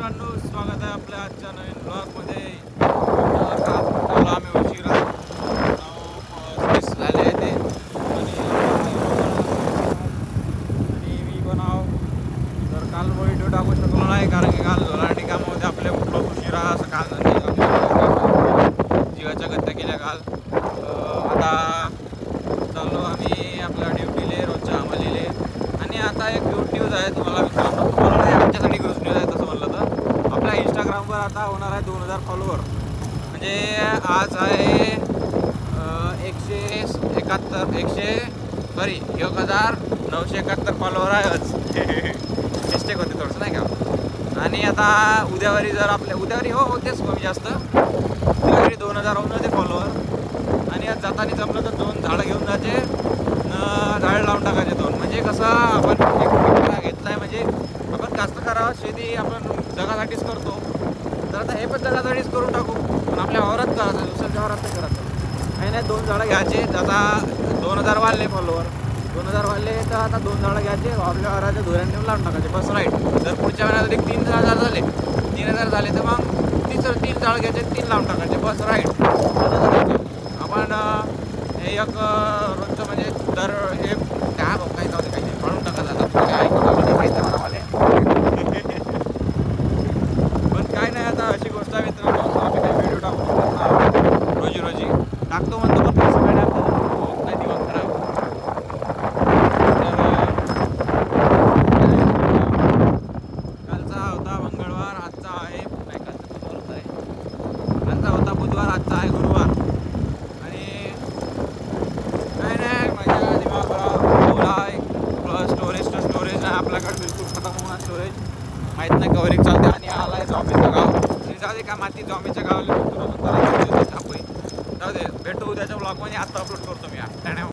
मित्रांनो, स्वागत आहे आपल्या आजच्या नवीन ब्लॉगमध्ये. काल आम्ही उशिरा झाले आहे ते आणि मी बनाव तर काल व्हिडिओ टाकू शकलो नाही कारण की काल झोलाटी कामामध्ये आपले ब्लॉग उशिरा असं काल जीवाच्या गत्या केल्या काल. आता चाललो आम्ही आपल्या ड्युटीले रोजच्या आम्हालीले. आणि आता एक गुड न्यूज आहे तुम्हाला नाही आमच्यासाठी गुड न्यूज आहे तसं म्हणलं तर. आपल्या इंस्टाग्रामवर आता होणार आहे 2000 फॉलोवर. म्हणजे आज आहे 1971 फॉलोवर आहे आज. मिस्टेक होते थोडंसं नाही का. आणि आता उद्यावारी जर आपल्या उद्यावारी होतेच कमी जास्त उद्यावारी 2000 होऊन जाते फॉलोवर. आणि आज जाताना जमलं तर 2 झाडं घेऊन जायचे झाड लावून टाकायचे 2. म्हणजे कसं आपण एक घेतला आहे म्हणजे आपण जास्त करावं शेती आपण जगासाठीच करतो तर आता हे पण जगासाठीच करून टाकू. पण आपल्या वावरात करायचं दुसऱ्या वावरात नाही करायचं काही नाही. 2 झाडं घ्यायचे आता 2000 वाढले फॉलोवर 2000 वाढले तर आता 2 झाडं घ्यायचे आपल्या वावराच्या धुऱ्याने नेऊन लावून टाकायचे बस राईट. जर पुढच्या महिन्यात एक 3000 झाले 3000 झाले तर मग 3 झाडं घ्यायचे 3 लावून टाकायचे बस राईट. आपण हे एक रोजचं म्हणजे दर हे काय बघ काही जाऊ काही म्हणून टाकत आता काय पण काय नाही. आता अशी गोष्ट आहे मित्रांनो आम्ही काही व्हिडिओ टाकू शकतो ना रोजी टाकतो म्हणतो पण कसं काय होत नाही दिवस खराब. कालचा होता मंगळवार आजचा आहे कालचा होता बुधवार आजचा आहे गुरुवार. आणि काय नाही माझ्या दिमाग स्टोरेज नाही आपल्याकडे बिलकुल खतम होणार स्टोरेज माहीत नाही कवरिंग चालते. आणि आला आहे जॉमीचं गाव जाऊ दे का माती जॉमीच्या गावाला जाऊ दे भेटू उद्याच्या ब्लॉगमध्ये. आता अपलोड करतो मी.